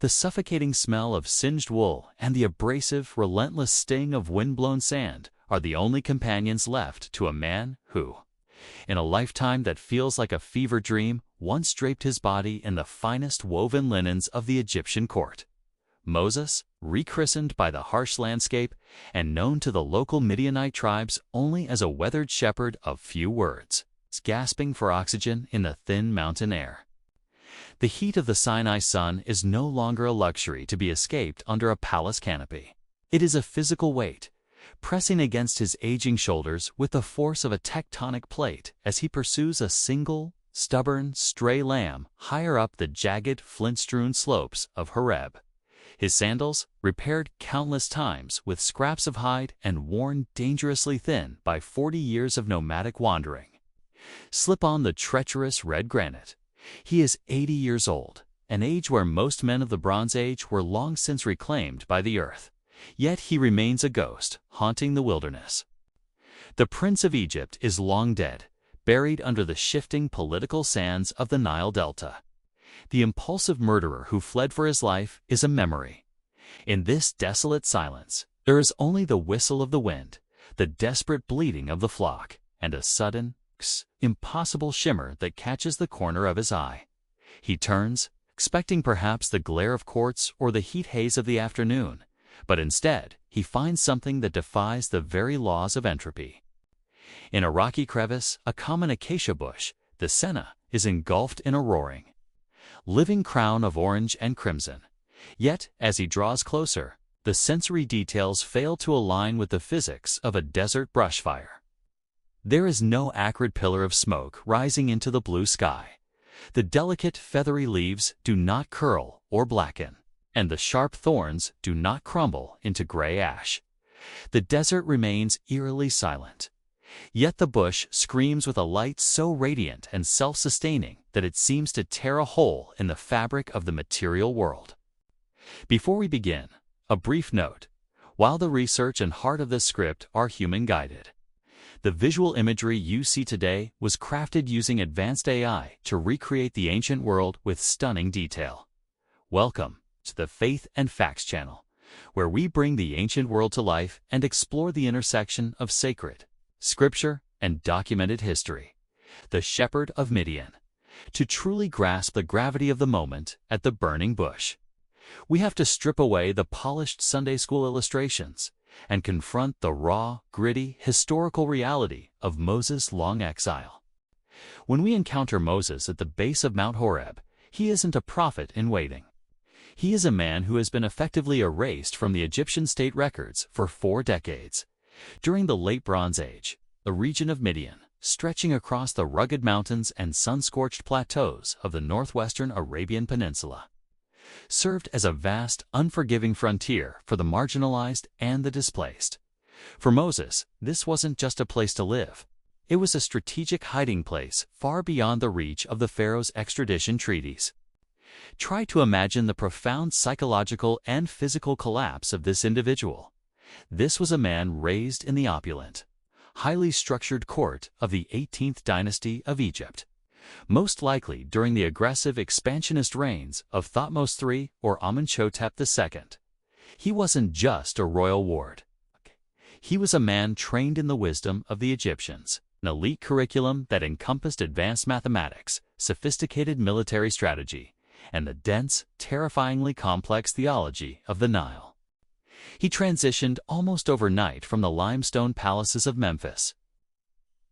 The suffocating smell of singed wool and the abrasive, relentless sting of wind-blown sand are the only companions left to a man who, in a lifetime that feels like a fever dream, once draped his body in the finest woven linens of the Egyptian court. Moses, rechristened by the harsh landscape and known to the local Midianite tribes only as a weathered shepherd of few words, gasping for oxygen in the thin mountain air. The heat of the Sinai sun is no longer a luxury to be escaped under a palace canopy. It is a physical weight, pressing against his aging shoulders with the force of a tectonic plate as he pursues a single, stubborn, stray lamb higher up the jagged, flint-strewn slopes of Horeb. His sandals, repaired countless times with scraps of hide and worn dangerously thin by 40 years of nomadic wandering, slip on the treacherous red granite. He is 80 years old, an age where most men of the Bronze Age were long since reclaimed by the earth. Yet he remains a ghost, haunting the wilderness. The Prince of Egypt is long dead, buried under the shifting political sands of the Nile Delta. The impulsive murderer who fled for his life is a memory. In this desolate silence, there is only the whistle of the wind, the desperate bleating of the flock, and a sudden, impossible shimmer that catches the corner of his eye. He turns, expecting perhaps the glare of quartz or the heat haze of the afternoon, but instead he finds something that defies the very laws of entropy. In a rocky crevice, a common acacia bush, the senna, is engulfed in a roaring, living crown of orange and crimson. Yet, as he draws closer, the sensory details fail to align with the physics of a desert brush fire. There is no acrid pillar of smoke rising into the blue sky. The delicate, feathery leaves do not curl or blacken, and the sharp thorns do not crumble into gray ash. The desert remains eerily silent. Yet the bush screams with a light so radiant and self-sustaining that it seems to tear a hole in the fabric of the material world. Before we begin, a brief note. While the research and heart of this script are human-guided, the visual imagery you see today was crafted using advanced AI to recreate the ancient world with stunning detail. Welcome to the Faith and Facts channel, where we bring the ancient world to life and explore the intersection of sacred, scripture, and documented history. The Shepherd of Midian. To truly grasp the gravity of the moment at the burning bush, we have to strip away the polished Sunday school illustrations and confront the raw, gritty, historical reality of Moses' long exile. When we encounter Moses at the base of Mount Horeb, he isn't a prophet in waiting. He is a man who has been effectively erased from the Egyptian state records for 4 decades. During the Late Bronze Age, the region of Midian, stretching across the rugged mountains and sun-scorched plateaus of the northwestern Arabian Peninsula, served as a vast, unforgiving frontier for the marginalized and the displaced. For Moses, this wasn't just a place to live. It was a strategic hiding place far beyond the reach of the Pharaoh's extradition treaties. Try to imagine the profound psychological and physical collapse of this individual. This was a man raised in the opulent, highly structured court of the 18th dynasty of Egypt, most likely during the aggressive expansionist reigns of Thutmose III or Amenhotep II. He wasn't just a royal ward. He was a man trained in the wisdom of the Egyptians, an elite curriculum that encompassed advanced mathematics, sophisticated military strategy, and the dense, terrifyingly complex theology of the Nile. He transitioned almost overnight from the limestone palaces of Memphis,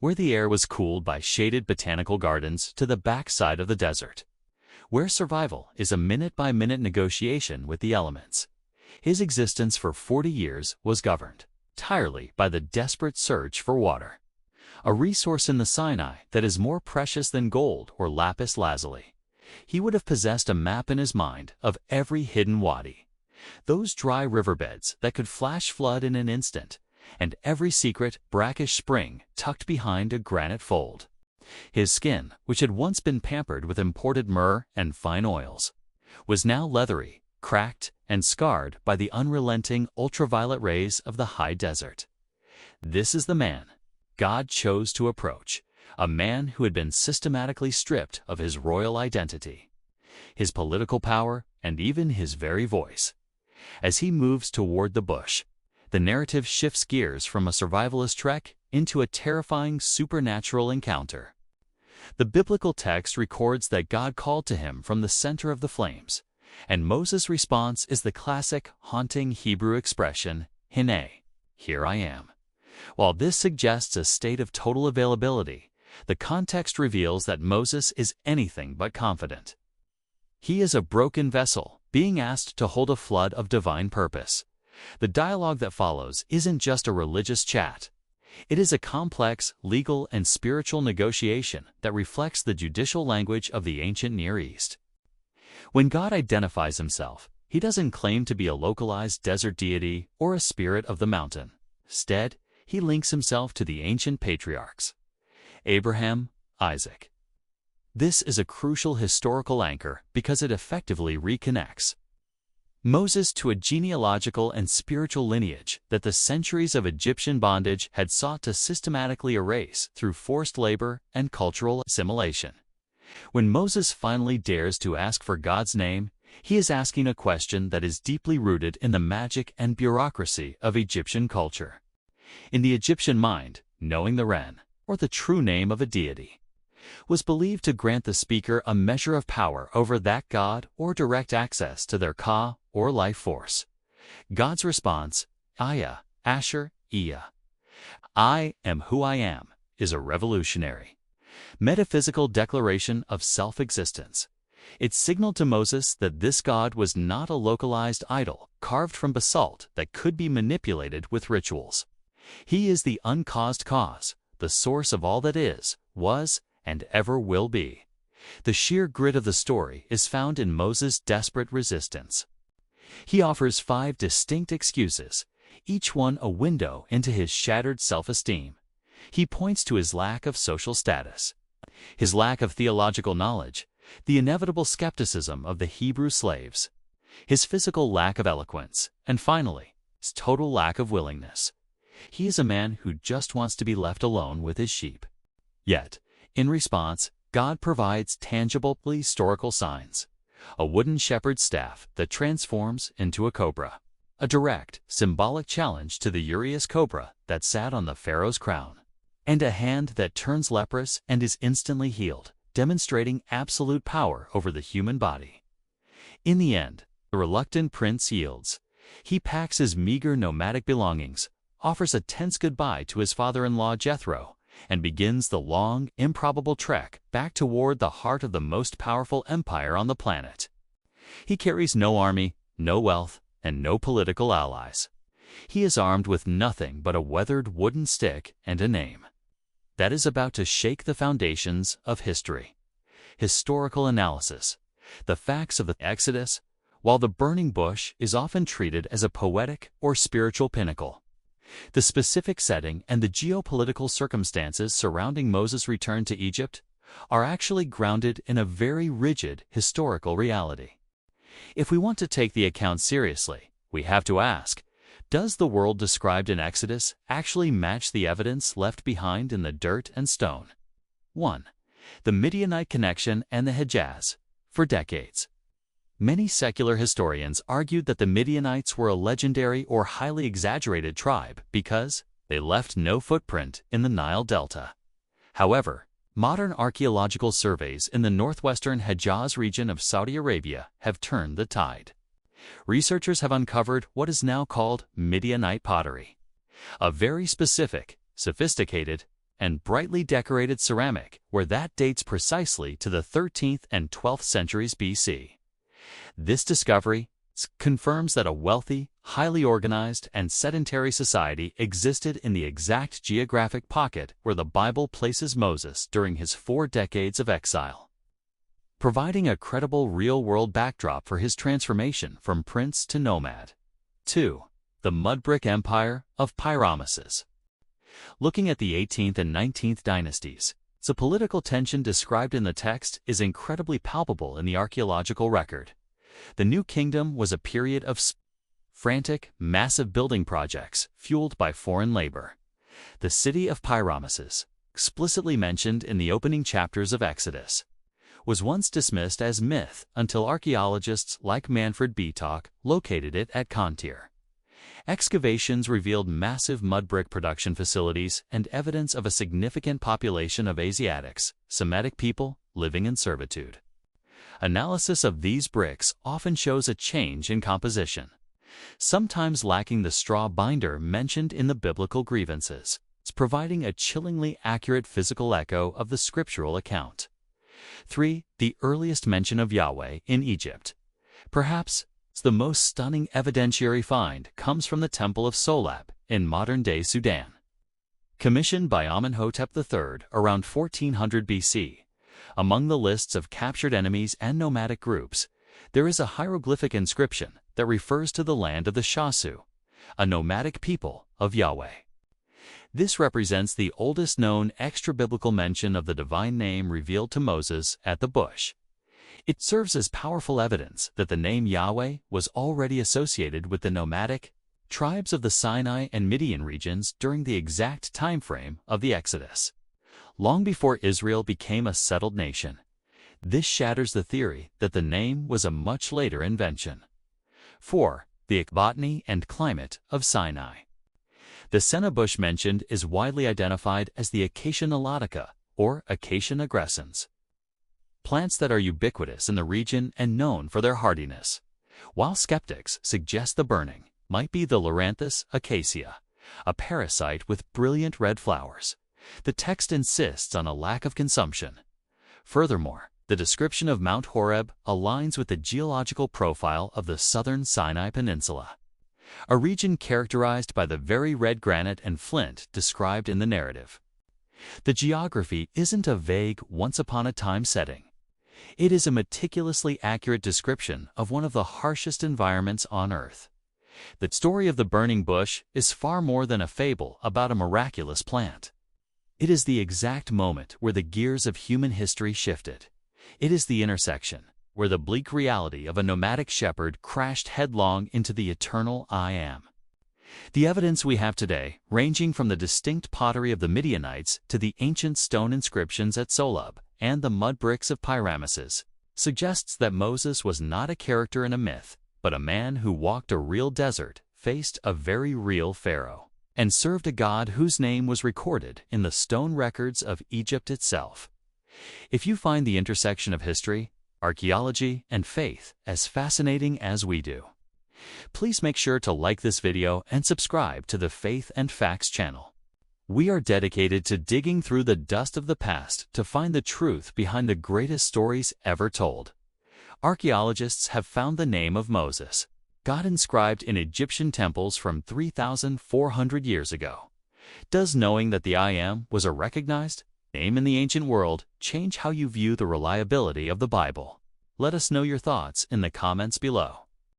where the air was cooled by shaded botanical gardens, to the backside of the desert, where survival is a minute-by-minute negotiation with the elements. His existence for 40 years was governed entirely by the desperate search for water, a resource in the Sinai that is more precious than gold or lapis lazuli. He would have possessed a map in his mind of every hidden wadi, those dry riverbeds that could flash flood in an instant, and every secret, brackish spring tucked behind a granite fold. His skin, which had once been pampered with imported myrrh and fine oils, was now leathery, cracked, and scarred by the unrelenting ultraviolet rays of the high desert. This is the man God chose to approach, a man who had been systematically stripped of his royal identity. his political power, and even his very voice. As he moves toward the bush, the narrative shifts gears from a survivalist trek into a terrifying supernatural encounter. The biblical text records that God called to him from the center of the flames, and Moses' response is the classic, haunting Hebrew expression, "Hine," here I am. While this suggests a state of total availability, the context reveals that Moses is anything but confident. He is a broken vessel, being asked to hold a flood of divine purpose. The dialogue that follows isn't just a religious chat. It is a complex, legal, and spiritual negotiation that reflects the judicial language of the ancient Near East. When God identifies himself, he doesn't claim to be a localized desert deity or a spirit of the mountain. Instead, he links himself to the ancient patriarchs, Abraham, Isaac. This is a crucial historical anchor because it effectively reconnects Moses to a genealogical and spiritual lineage that the centuries of Egyptian bondage had sought to systematically erase through forced labor and cultural assimilation. When Moses finally dares to ask for God's name, he is asking a question that is deeply rooted in the magic and bureaucracy of Egyptian culture. In the Egyptian mind, knowing the Ren, or the true name of a deity, was believed to grant the speaker a measure of power over that god or direct access to their Ka or life force. God's response, Aya, Asher, Iya, I am who I am, is a revolutionary, metaphysical declaration of self-existence. It signaled to Moses that this god was not a localized idol carved from basalt that could be manipulated with rituals. He is the uncaused cause, the source of all that is, was, and ever will be. The sheer grit of the story is found in Moses' desperate resistance. He offers 5 distinct excuses, each one a window into his shattered self-esteem. He points to his lack of social status, his lack of theological knowledge, the inevitable skepticism of the Hebrew slaves, his physical lack of eloquence, and finally, his total lack of willingness. He is a man who just wants to be left alone with his sheep. Yet, in response, God provides tangible historical signs: a wooden shepherd's staff that transforms into a cobra, a direct, symbolic challenge to the Urias cobra that sat on the Pharaoh's crown, and a hand that turns leprous and is instantly healed, demonstrating absolute power over the human body. In the end, the reluctant prince yields. He packs his meager nomadic belongings, offers a tense goodbye to his father-in-law Jethro, and begins the long, improbable trek back toward the heart of the most powerful empire on the planet. He carries no army, no wealth, and no political allies. He is armed with nothing but a weathered wooden stick and a name that is about to shake the foundations of history. Historical analysis. The facts of the Exodus, while the burning bush is often treated as a poetic or spiritual pinnacle, the specific setting and the geopolitical circumstances surrounding Moses' return to Egypt are actually grounded in a very rigid historical reality. If we want to take the account seriously, we have to ask, does the world described in Exodus actually match the evidence left behind in the dirt and stone? 1. The Midianite connection and the Hejaz. For decades, many secular historians argued that the Midianites were a legendary or highly exaggerated tribe because they left no footprint in the Nile Delta. However, modern archaeological surveys in the northwestern Hejaz region of Saudi Arabia have turned the tide. Researchers have uncovered what is now called Midianite pottery, a very specific, sophisticated, and brightly decorated ceramic where that dates precisely to the 13th and 12th centuries BC. This discovery confirms that a wealthy, highly organized, and sedentary society existed in the exact geographic pocket where the Bible places Moses during his 4 decades of exile, providing a credible real-world backdrop for his transformation from prince to nomad. 2. The Mudbrick Empire of Pi-Ramesses. Looking at the 18th and 19th dynasties, the political tension described in the text is incredibly palpable in the archaeological record. The New Kingdom was a period of frantic, massive building projects fueled by foreign labor. The city of Pi-Ramesses, explicitly mentioned in the opening chapters of Exodus, was once dismissed as myth until archaeologists like Manfred Beetalk located it at Kontir. Excavations revealed massive mud brick production facilities and evidence of a significant population of Asiatics, Semitic people living in servitude. Analysis of these bricks often shows a change in composition, sometimes lacking the straw binder mentioned in the biblical grievances, providing a chillingly accurate physical echo of the scriptural account. 3. The earliest mention of Yahweh in Egypt. Perhaps the most stunning evidentiary find comes from the Temple of Solab in modern-day Sudan. Commissioned by Amenhotep III around 1400 BC, among the lists of captured enemies and nomadic groups, there is a hieroglyphic inscription that refers to the land of the Shasu, a nomadic people of Yahweh. This represents the oldest known extra-biblical mention of the divine name revealed to Moses at the bush. It serves as powerful evidence that the name Yahweh was already associated with the nomadic tribes of the Sinai and Midian regions during the exact time frame of the Exodus, long before Israel became a settled nation. This shatters the theory that the name was a much later invention. 4. The botany and climate of Sinai. The senna bush mentioned is widely identified as the Acacia nilotica, or Acacia nigrescens, plants that are ubiquitous in the region and known for their hardiness, while skeptics suggest the burning might be the Loranthus acacia, a parasite with brilliant red flowers. The text insists on a lack of consumption. Furthermore, the description of Mount Horeb aligns with the geological profile of the southern Sinai Peninsula, a region characterized by the very red granite and flint described in the narrative. The geography isn't a vague once-upon-a-time setting. It is a meticulously accurate description of one of the harshest environments on Earth. The story of the burning bush is far more than a fable about a miraculous plant. It is the exact moment where the gears of human history shifted. It is the intersection where the bleak reality of a nomadic shepherd crashed headlong into the eternal I Am. The evidence we have today, ranging from the distinct pottery of the Midianites to the ancient stone inscriptions at Solab and the mud bricks of Pi-Ramesses, suggests that Moses was not a character in a myth, but a man who walked a real desert, faced a very real Pharaoh, and served a God whose name was recorded in the stone records of Egypt itself. If you find the intersection of history, archaeology, and faith as fascinating as we do, please make sure to like this video and subscribe to the Faith and Facts channel. We are dedicated to digging through the dust of the past to find the truth behind the greatest stories ever told. Archaeologists have found the name of Moses, God inscribed in Egyptian temples from 3,400 years ago. Does knowing that the I Am was a recognized name in the ancient world change how you view the reliability of the Bible? Let us know your thoughts in the comments below.